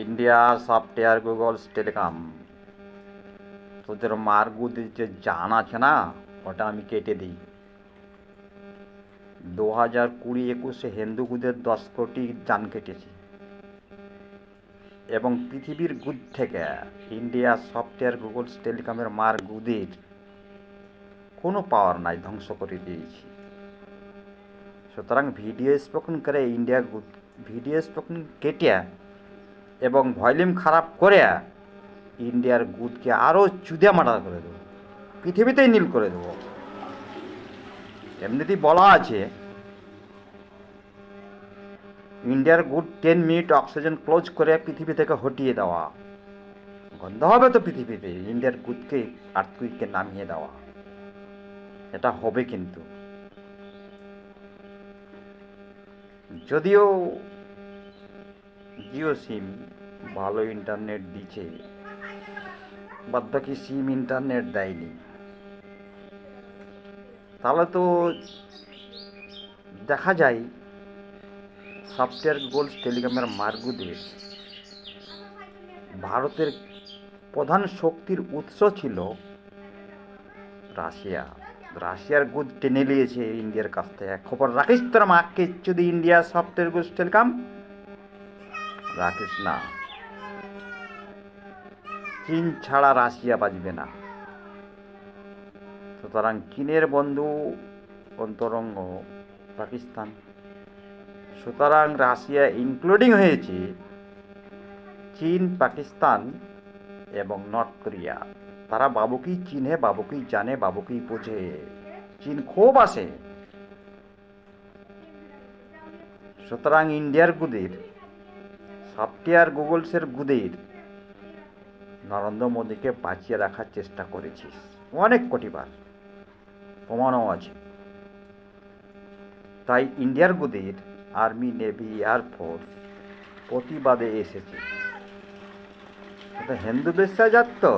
India software Google's telecom, তোদের মারগুদির যে জান আছে না, ওটা আমি কেটে দিই। 2020-21 হিন্দুগুদের 10 কোটি জান কেটেছি, এবং পৃথিবীর গুদ থেকে ইন্ডিয়া সফটওয়্যার গুগলস টেলিকমের মারগুদির কোনো পাওয়ার নাই, ধ্বংস করে দিয়েছি। সুতরাং ভিডিও স্পোকন করে ইন্ডিয়া গুদ, ভিডিও স্পোকন কেটে এবং ভলিউম খারাপ করে ইন্ডিয়ার গুদকে আরও চুদে মার্ডার করে দেবো, পৃথিবীতেই নীল করে দেবো। এমনিতেই বলা আছে ইন্ডিয়ার গুড 10 মিনিট অক্সিজেন ক্লোজ করে পৃথিবী থেকে হটিয়ে দেওয়া। গন্ধ হবে তো পৃথিবীতে, ইন্ডিয়ার গুদকে আর্থকুইককে নামিয়ে দেওয়া। এটা হবে কিন্তু, যদিও জিও সিম ভালো ইন্টারনেট দিচ্ছে, বাদ বাকি সিম ইন্টারনেট দেয়নি। তাহলে তো দেখা যায় সফটওয়্যার গুগলস টেলিকমের মারগুদের ভারতের প্রধান শক্তির উৎস ছিল রাশিয়া। রাশিয়ার গুদ টেনে নিয়েছে ইন্ডিয়ার কাছ থেকে। খবর রাখিস তোর মাকে যদি ইন্ডিয়া সফটওয়্যার গুগলস টেলিকম রাখিস না। চীন ছাড়া রাশিয়া বাঁচবে না। সুতরাং চীনের বন্ধু অন্তরঙ্গ পাকিস্তান, সুতরাং রাশিয়া ইনক্লুডিং হয়েছে চীন, পাকিস্তান এবং নর্থ কোরিয়া। তারা বাবুকেই চিনে, বাবুকেই জানে, বাবুকেই বোঝে। চীন খুব আসে। সুতরাং ইন্ডিয়ার গুদের, সফটওয়্যার গুগলসের গুদের নরেন্দ্র মোদীকে বাঁচিয়ে রাখার চেষ্টা করেছিস অনেক কোটিবার, প্রমাণও আছে। তাই ইন্ডিয়ার গুদের আর্মি, নেভি, এয়ারফোর্স প্রতিবাদে এসেছে। হিন্দু বিশ্বাস তো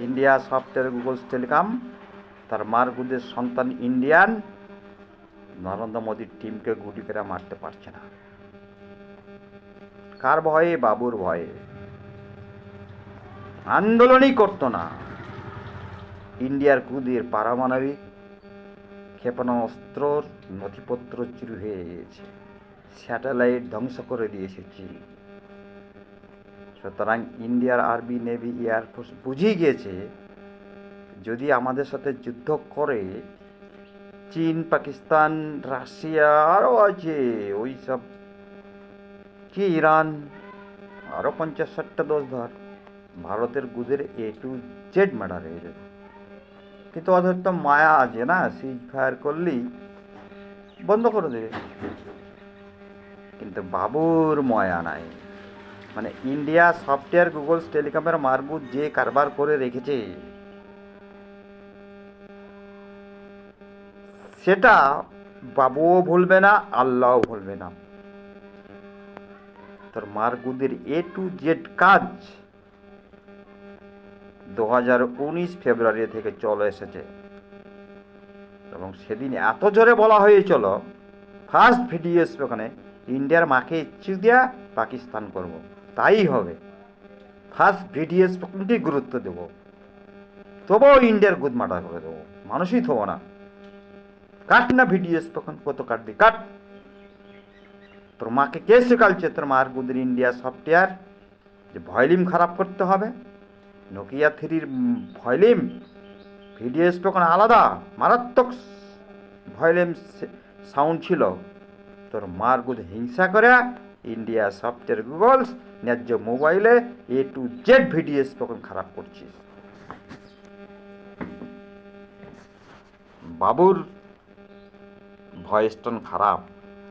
ইন্ডিয়া সফটওয়্যার গুগলস টেলিকম তার মারগুদের সন্তান ইন্ডিয়ান নরেন্দ্র মোদীর টিমকে গুটি করে মারতে পারছে না। কার ভয়ে? বাবুর ভয়ে। আন্দোলনই করতো না। ইন্ডিয়ার গুদের পারমাণবিক ক্ষেপণাস্ত্রর নথিপত্র চুরি হয়ে গিয়েছে, স্যাটেলাইট ধ্বংস করে দিয়েছে চীন। সুতরাং ইন্ডিয়ার আর্মি, নেভি, এয়ারফোর্স বুঝে গিয়েছে যদি আমাদের সাথে যুদ্ধ করে চীন, পাকিস্তান, রাশিয়া আরও আছে, ওই সব কি ইরান, আরও 50-60টা দোষ ধর, ভারতের গুদের A to Z মার্ডার হয়ে যাবে। কিন্তু ওদের তো মায়া আছে না, সিজ ফায়ার করলেই বন্ধ করে দেবে। কিন্তু বাবুর মায়া নাই। মানে ইন্ডিয়া সফটওয়্যার গুগলস টেলিকমের মারগুদ যে কারবার করে রেখেছে, সেটা বাবুও ভুলবে না, আল্লাহও ভুলবে না। তোর মারগুদের A to Z কাজ 2019 ফেব্রুয়ারি থেকে চলে এসেছে, এবং সেদিন এত জোরে বলা হয়েছিল ফার্স্ট ভিডিও ওখানে ইন্ডিয়ার মাকে চুদিয়া পাকিস্তান করব। তাই হবে, ফার্স্ট ভিডিও স্পোকনকেই গুরুত্ব দেব, তবুও ইন্ডিয়ার গুদ মার্ডার করে দেবো, মানুষই থব না। কাট না ভিডিও স্পোকন, কত কাটবি কাট। তোর মাকে কে শেখালছে তোর মার গুদের ইন্ডিয়া সফটওয়্যার যে ভলিউম খারাপ করতে হবে? নোকিয়া 3-র ভলিউম ভিডিও স্পোকন আলাদা, মারাত্মক ভলিউম সাউন্ড ছিল। তোর মার গুদ হিংসা করে ইন্ডিয়া সফটওয়্যার গুগলস ন্যায্য মোবাইলে A to Z ভিডিও স্পোকন খারাপ করছিস। বাবুর ভয়েস টোন খারাপ,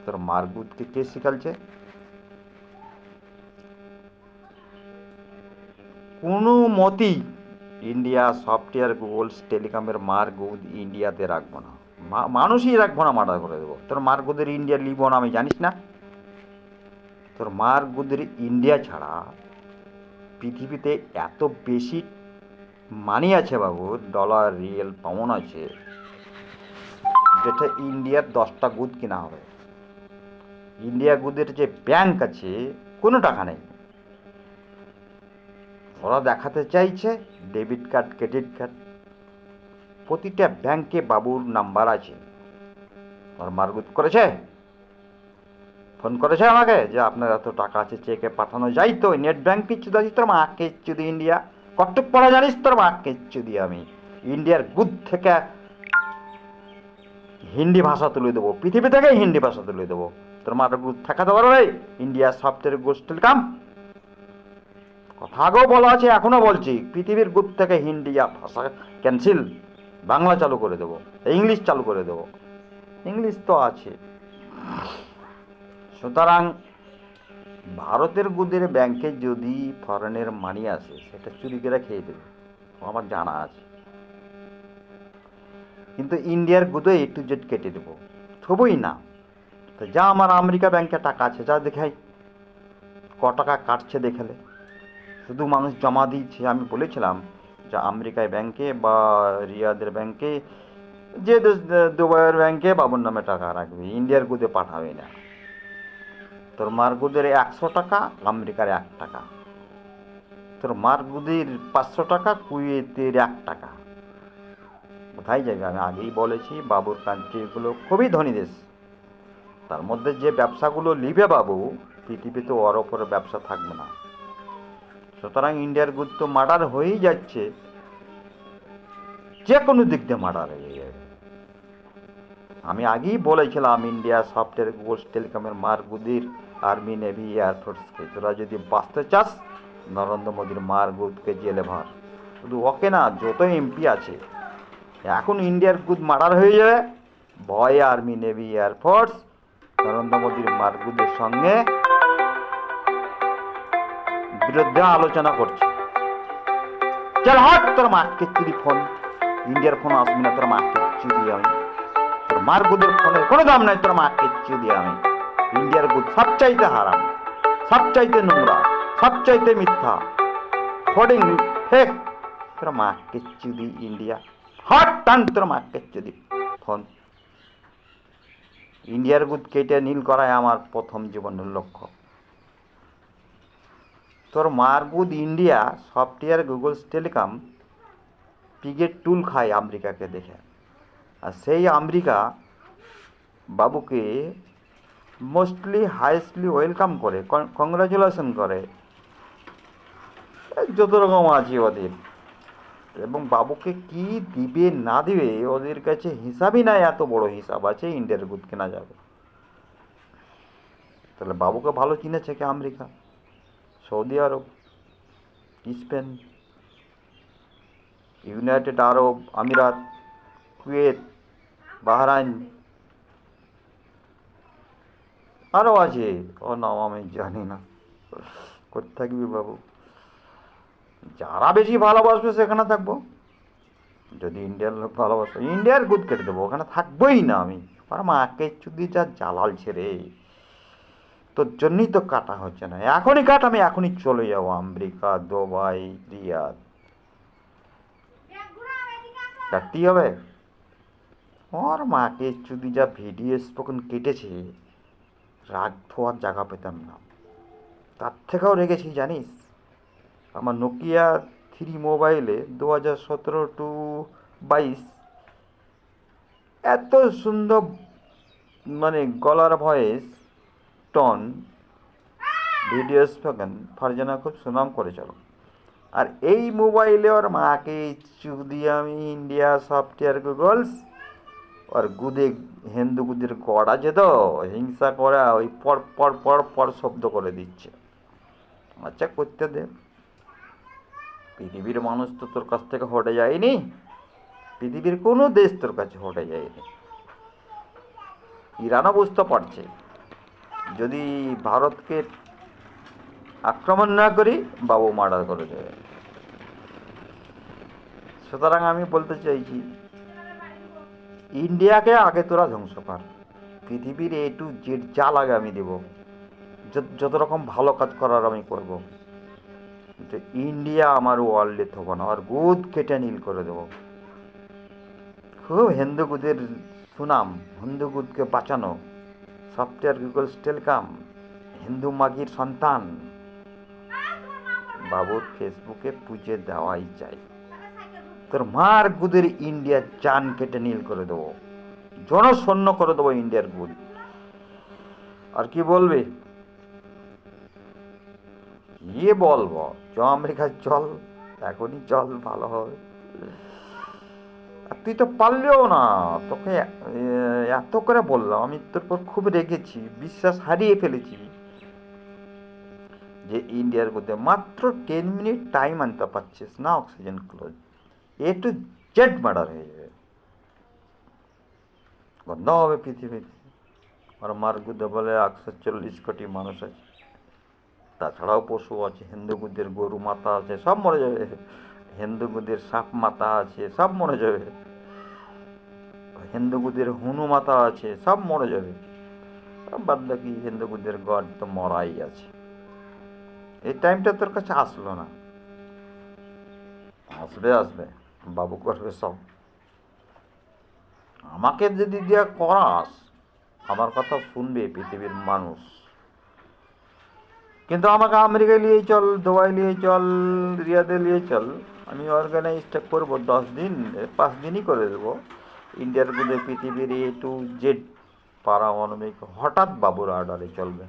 তোর মারগুদকে কে শিখালছে? কোনো মতেই ইন্ডিয়া সফটওয়্যার গুগলস টেলিকমের মারগুদ ইন্ডিয়াতে রাখবো না, মানুষই রাখবো না, মার্ডার করে দেবো। তোর মারগুদের ইন্ডিয়া লিব না আমি জানিস না? তোর মারগুদের ইন্ডিয়া ছাড়া পৃথিবীতে এত বেশি মানি আছে বাবু, ডলার, রিয়েল, পাউন্ড আছে, যেটা ইন্ডিয়ার 10টা গুদ কিনা হবে। ইন্ডিয়া গুদের যে ব্যাংক আছে কোনো টাকা নেই। ওরা দেখাতে চাইছে ডেবিট কার্ড, ক্রেডিট কার্ড, প্রতিটা ব্যাংকে বাবুর নাম্বার আছে। ওর মারগুদ করেছে, ফোন করেছে আমাকে যে আপনার এত টাকা আছে, চেকে পাঠানো যায় তো? নেট ব্যাংকিং চুদাছি তোর মাকে চুদি ইন্ডিয়া, কটক পড়া জানিস তোর মাকে চুদি আমি ইন্ডিয়ার গুদ থেকে হিন্দি ভাষা তুলে দেবো, পৃথিবী থেকে হিন্দি ভাষা তুলে দেবো। তোর মাটা গুদ থাকাতে পারবে ইন্ডিয়া সফটওয়্যার গোষ্ঠীর কাম। কথা আগেও বলা আছে, এখনো বলছি, পৃথিবীর গুদ থেকে হিন্দি ভাষা ক্যান্সেল, বাংলা চালু করে দেবো, ইংলিশ চালু করে দেবো। ইংলিশ তো আছে। সুতরাং ভারতের গুদের ব্যাংকে যদি ফরেনের মানি আসে, সেটা চুরি করে খেয়ে দেবে, আমার জানা আছে। কিন্তু ইন্ডিয়ার গুদে A to Z কেটে দেবো, ছবই না। তো যা আমার আমেরিকা ব্যাংকে টাকা আছে, যা দেখাই ক টাকা কাটছে দেখালে। শুধু মানুষ জমা দিচ্ছে। আমি বলেছিলাম যে আমেরিকায় ব্যাংকে বা রিয়াদের ব্যাংকে, যে দুবাইয়ের ব্যাংকে বাবুর নামে টাকা রাখবে, ইন্ডিয়ার গুদে পাঠাবে না। তোর মার গুদের 100 টাকা, আমেরিকার 1 টাকা। তোর মার গুদির 500 টাকা, কুয়েতের 1 টাকা। কোথায় যাবে? আমি আগেই বলেছি, বাবুর কান্ট্রিগুলো খুবই ধনী দেশ। তার মধ্যে যে ব্যবসাগুলো লিবে বাবু, পৃথিবীতে ওর ওপরে ব্যবসা থাকবে না। সুতরাং ইন্ডিয়ার গুড তো মার্ডার হয়েই যাচ্ছে, যে কোনো দিক দিয়ে মার্ডার হয়ে যাবে। আমি আগেই বলেছিলাম ইন্ডিয়া সফটওয়্যার গোল্ড টেলিকমের মার গুদির আর্মি, নেভি, এয়ারফোর্সকে, তোরা যদি বাঁচতে চাস নরেন্দ্র মোদীর মার গুদকে জেলে ভর। শুধু ওকে না, যত এমপি আছে এখন ইন্ডিয়ার গুদ মার্ডার হয়ে যাবে, ভয় আর্মি, নেভি, এয়ারফোর্স নরেন্দ্র মোদীর মার গুদের সঙ্গে বিরুদ্ধে আলোচনা করছে। চল হট, তোর মাকে চুরি ফোন, ইন্ডিয়ার ফোন আসবি না, তোর মাকে চুরি আমি। তোর মার গুদের ফোনের কোনো দাম নাই, তোর মাকে চুরি আমি। ইন্ডিয়ার গুদ সবচাইতে হারাম, সবচাইতে নোংরা, সবচাইতে মিথ্যা, হোর্ডিং ফেক। তোর মাকে চুরি ইন্ডিয়া, হট টান তোর মাকে চুরি ফোন। ইন্ডিয়ার গুদ কেটে নীল করাই আমার প্রথম জীবনের লক্ষ্য। তোর মার গুদ ইন্ডিয়া সফটওয়্যার গুগল টেলিকম পিগের টুল খায় আমেরিকাকে দেখে, আর সেই আমেরিকা বাবুকে মোস্টলি হাইয়েস্টলি ওয়েলকাম করে, কংগ্রাচুলেশন করে, যত রকম আছে ওদের। এবং বাবুকে কি দিবে না দিবে ওদের কাছে হিসাবই নাই, এত বড় হিসাব আছে ইন্ডিয়ার গুদ কেনা যাবে। তাহলে বাবুকে ভালো চিনেছে কি আমেরিকা, সৌদি আরব, স্পেন, ইউনাইটেড আরব আমিরাত, কুয়েত, বাহরাইন, আরও আছে, ও নাম আমি জানি না। কোথায় থাকবি বাবু? যারা বেশি ভালোবাসবে সেখানে থাকবো। যদি ইন্ডিয়ার লোক ভালোবাসবে, ইন্ডিয়ার গুদ কেটে দেবো, ওখানে থাকবোই না আমি। আর মাকে চুদি যা জ্বালাল ছেড়ে, তোর জন্যই তো কাটা হচ্ছে না। এখনই কাট, আমি এখনই চলে যাবো আমেরিকা, দুবাই, রিয়াদ। কাটতেই হবে। ওর মাকে চুদি যা ভিডিও স্পোকেন কেটেছে, রাগ ধোয়ার জায়গা পেতাম না। তার থেকেও রেগেছি জানিস, আমার নোকিয়া 3 মোবাইলে 2017 টু 22 এত সুন্দর মানে গলার voice tone, video spoken, Farzana খুব সুনাম করেছিল। আর এই মোবাইলে ওর মাকে চুদি আমি ইন্ডিয়া সফটওয়্যার গুগলস, আর গুদে হিন্দু গুদের গড় আছে তো, হিংসা করা ওই পর পর পর পর শব্দ করে দিচ্ছে। আচ্ছা করতে দে, পৃথিবীর মানুষ তো তোর কাছ থেকে হটে যায়নি, পৃথিবীর কোনো দেশ তোর কাছে হটে যায়নি। ইরানও বুঝতে পারছে যদি ভারতকে আক্রমণ না করি বাবু মার্ডার করে দেবে। সুতরাং আমি বলতে চাইছি, ইন্ডিয়াকে আগে তোরা ধ্বংস কর, পৃথিবীর A to Z যা লাগে আমি দেব, যত রকম ভালো কাজ করার আমি করব, কিন্তু ইন্ডিয়া আমার ওয়ার্ল্ডে থবো না, আর গুদ কেটে নীল করে দেবো। খুব হিন্দু গুদের সুনাম, হিন্দু গুদকে বাঁচানো, সফটওয়্যার গুগল টেলিকম, হিন্দু মাগির সন্তান, বাবুর ফেসবুকে পুজো দেওয়াই চাই। তোর মার গুদের ইন্ডিয়ার জান কেটে নীল করে দেবো, জনশূন্য করে দেবো ইন্ডিয়ার গুদ। আর কি বলবে? কি বলবো? চ আমেরিকায় চল, এখনই চল, ভালো হবে। আর তুই তো পারলেও না, তোকে এত করে বললাম, আমি তোর পর খুব রেগেছি, বিশ্বাস হারিয়ে ফেলেছি যে ইন্ডিয়ার মধ্যে মাত্র 10 মিনিট টাইম আনতে পারছিস না, oxygen close, A to Z murder হয়ে যাবে, গন্ধ হবে পৃথিবীতে। আর মার গুদে বলে 140 কোটি মানুষ আছে, তাছাড়াও পশু আছে, হিন্দুগুদের গরু মাতা আছে, সব মরে যাবে। হিন্দুগুদের সাপ মাতা আছে, সব মরে যাবে। হিন্দুগুদের হুনু মাতা আছে, সব মরে যাবে। বাদ বাকি হিন্দুগুদের গড তো মরাই আছে। এই টাইমটা তোর কাছে আসলো না, আসবে আসবে, বাবু করবে সব। আমাকে যদি দিয়া করাস, আমার কথা শুনবে পৃথিবীর মানুষ। কিন্তু আমাকে আমেরিকায় নিয়ে চল, দুবাই নিয়ে চল, রিয়াদে নিয়ে চল, আমি অর্গানাইজটা করবো 10 দিন, 5 দিনই করে দেবো। ইন্ডিয়ার মধ্যে পৃথিবীর এ টু জেড পারমাণবিক হঠাৎ বাবুর অর্ডারে চলবে।